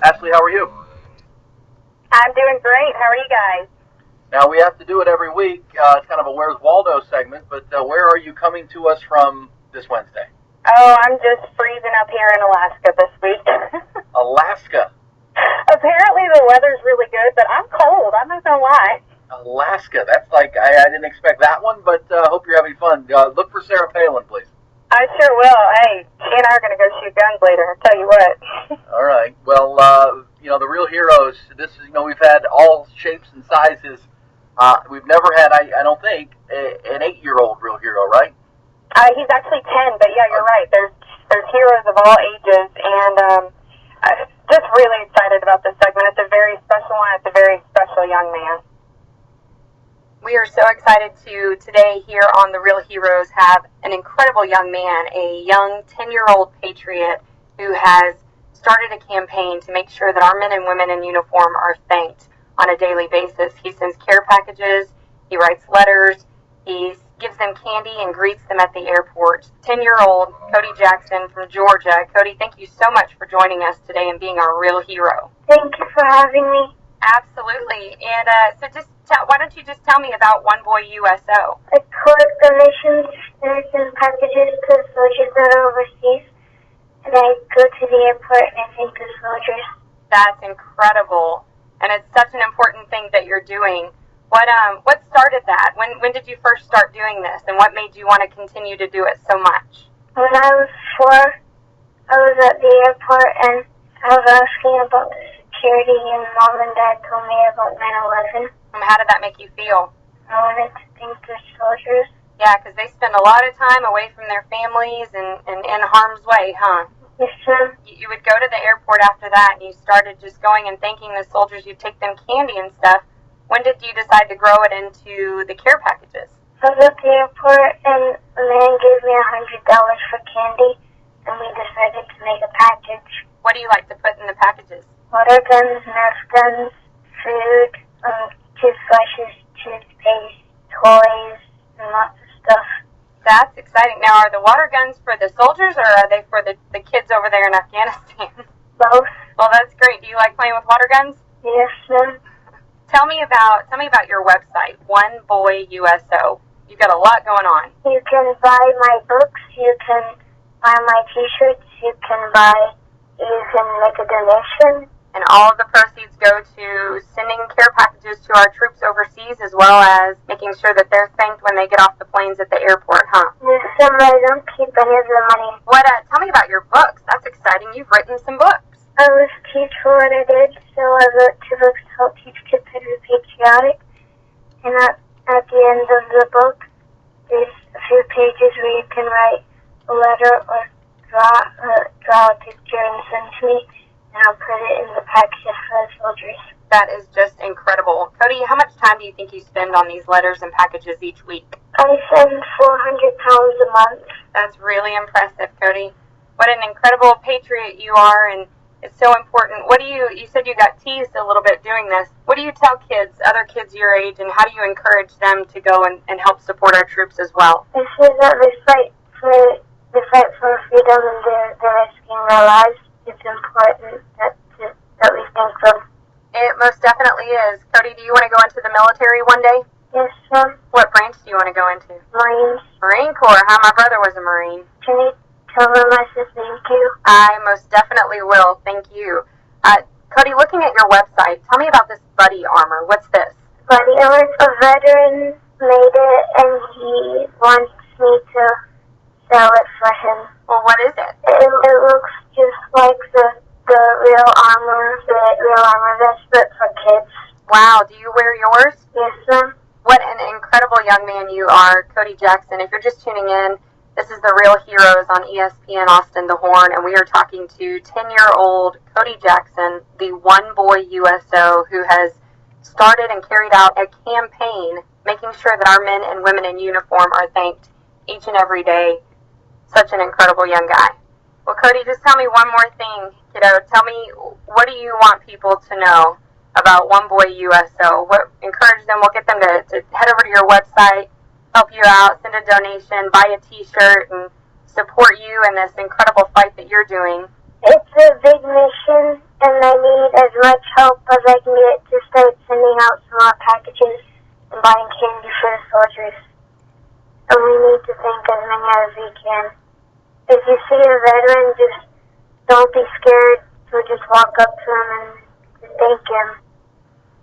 Ashley, how are you? I'm doing great. How are you guys? Now, we have to do it every week. It's kind of a Where's Waldo segment, but where are you coming to us from this Wednesday? Oh, I'm just freezing up here in Alaska this week. Alaska. Apparently the weather's really good, but I'm cold. I'm not going to lie. Alaska. That's like, I didn't expect that one, but hope you're having fun. Look for Sarah Palin, please. I sure will. Hey, she and I are going to go shoot guns later, I'll tell you what. All right. Well, the real heroes, we've had all shapes and sizes. We've never had, I don't think, an 8-year-old real hero, right? He's actually 10, but yeah, you're right. There's heroes of all ages, and I'm just really excited about this segment. It's a very special one. It's a very special young man. We are so excited to today here on The Real Heroes have an incredible young man, a young 10-year-old patriot who has started a campaign to make sure that our men and women in uniform are thanked on a daily basis. He sends care packages, he writes letters, he gives them candy and greets them at the airport. 10-year-old Cody Jackson from Georgia. Cody, thank you so much for joining us today and being our real hero. Thank you for having me. Absolutely. And why don't you just tell me about One Boy USO? I collect donations and packages to soldiers that are overseas, and I go to the airport and I thank the soldiers. That's incredible, and it's such an important thing that you're doing. What started that? When did you first start doing this, and what made you want to continue to do it so much? When I was 4, I was at the airport and I was asking about the security, and Mom and Dad told me about 9/11. How did that make you feel? I wanted to thank the soldiers. Yeah, because they spend a lot of time away from their families and in harm's way, huh? Yes, ma'am. You would go to the airport after that, and you started just going and thanking the soldiers. You'd take them candy and stuff. When did you decide to grow it into the care packages? I was at the airport, and a man gave me $100 for candy, and we decided to make a package. What do you like to put in the packages? Water guns, Nerf guns, food, toothbrushes, toothpaste, toys, and lots of stuff. That's exciting. Now, are the water guns for the soldiers, or are they for the kids over there in Afghanistan? Both. Well, that's great. Do you like playing with water guns? Yes, ma'am. Tell me about your website, One Boy USO. You've got a lot going on. You can buy my books, you can buy my t-shirts, you can make a donation. And all of the proceeds go to sending care packages to our troops overseas, as well as making sure that they're thanked when they get off the planes at the airport, huh? Yes, ma'am. I don't keep any of the money. Tell me about your books. That's exciting. You've written some books. I was teachable what I did, so I wrote 2 books to help teach kids how to be patriotic. And at the end of the book, there's a few pages where you can write a letter or draw a picture and send to me, and I'll put it in the packages for the soldiers. That is just incredible. Cody, how much time do you think you spend on these letters and packages each week? I spend 400 pounds a month. That's really impressive, Cody. What an incredible patriot you are, and it's so important. You said you got teased a little bit doing this. What do you tell kids, other kids your age, and how do you encourage them to go and help support our troops as well? I say that they fight for freedom and they're risking their lives. It's important that we thank them. It most definitely is. Cody, do you want to go into the military one day? Yes, ma'am. What branch do you want to go into? Marines. Marine Corps. My brother was a Marine. Can you tell them I said thank you? I most definitely will. Thank you. Cody, looking at your website, tell me about this buddy armor. What's this? Buddy armor. A veteran made it, and he wants me to sell it for him. Well, what is it? It looks just like the real armor vest, but for kids. Wow. Do you wear yours? Yes, ma'am. What an incredible young man you are, Cody Jackson. If you're just tuning in, this is The Real Heroes on ESPN Austin, The Horn, and we are talking to 10-year-old Cody Jackson, the One Boy USO, who has started and carried out a campaign making sure that our men and women in uniform are thanked each and every day. Such an incredible young guy. Well, Cody, just tell me one more thing, kiddo. Tell me, what do you want people to know about One Boy USO? Encourage them. We'll get them to head over to your website, help you out, send a donation, buy a t-shirt, and support you in this incredible fight that you're doing. It's a big mission, and I need as much help as I can get to start sending out some more packages and buying candy for the soldiers. And we need to thank as many as we can. If you see a veteran, just don't be scared to just walk up to him and thank him.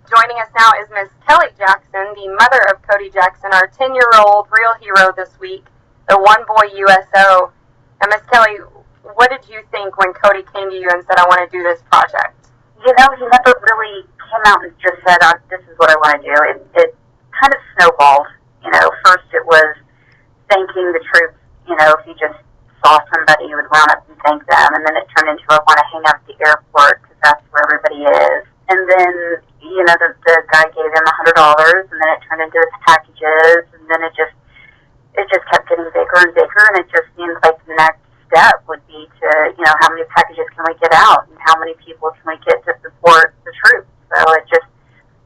Joining us now is Miss Kelly Jackson, the mother of Cody Jackson, our 10-year-old real hero this week, the One Boy USO. And Miss Kelly, what did you think when Cody came to you and said, I want to do this project? You know, he never really came out and just said, this is what I want to do. It kind of snowballed. You know, first it was thanking the troops. You know, if you just saw somebody, you would run up and thank them. And then it turned into, I want to hang out at the airport because that's where everybody is. And then, you know, the guy gave him $100, and then it turned into his packages, and then it just kept getting bigger and bigger, and it just seemed like the next step would be to, you know, how many packages can we get out, and how many people can we get to support the troops. So it just,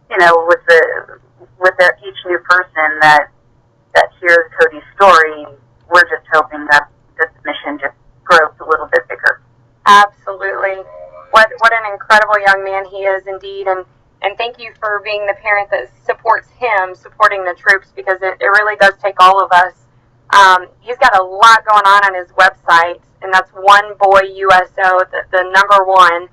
you know, with each new person that hears Cody's story, we're just hoping that the mission just grows a little bit bigger. Absolutely. What an incredible young man he is indeed, and thank you for being the parent that supports him, supporting the troops, because it really does take all of us. He's got a lot going on his website, and that's One Boy USO, the number one,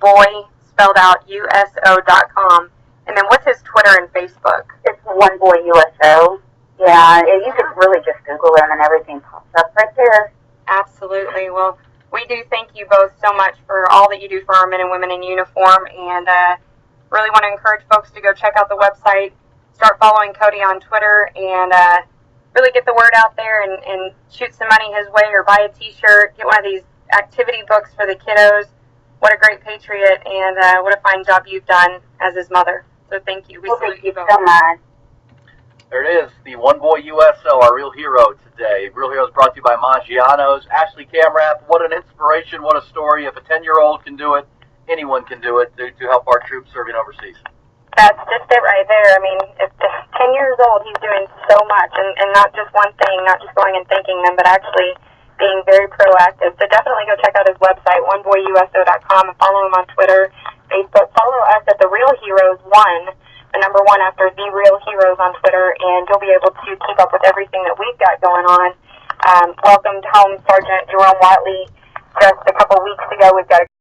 boy spelled out USO.com. And then what's his Twitter and Facebook? It's One Boy USO. Yeah, you can really just Google him and everything pops up right there. Absolutely. Well, we do thank you both so much for all that you do for our men and women in uniform, and really want to encourage folks to go check out the website, start following Cody on Twitter, and really get the word out there and shoot some money his way or buy a t-shirt, get one of these activity books for the kiddos. What a great patriot, and what a fine job you've done as his mother. So thank you. Thank you so much. There it is, the One Boy USO, our real hero today. Real Heroes brought to you by Maggiano's. Ashley Camrath, what an inspiration, what a story. If a 10-year-old can do it, anyone can do it to help our troops serving overseas. That's just it right there. I mean, at 10 years old, he's doing so much, and not just one thing, not just going and thanking them, but actually being very proactive. So definitely go check out his website, oneboyuso.com, and follow him on Twitter, Facebook. Follow us at The Real Heroes 1, the number one after The Real Heroes on Twitter, and you'll be able to keep up with everything that we've got going on. Welcomed home Sergeant Jerome Watley just a couple weeks ago. We've got a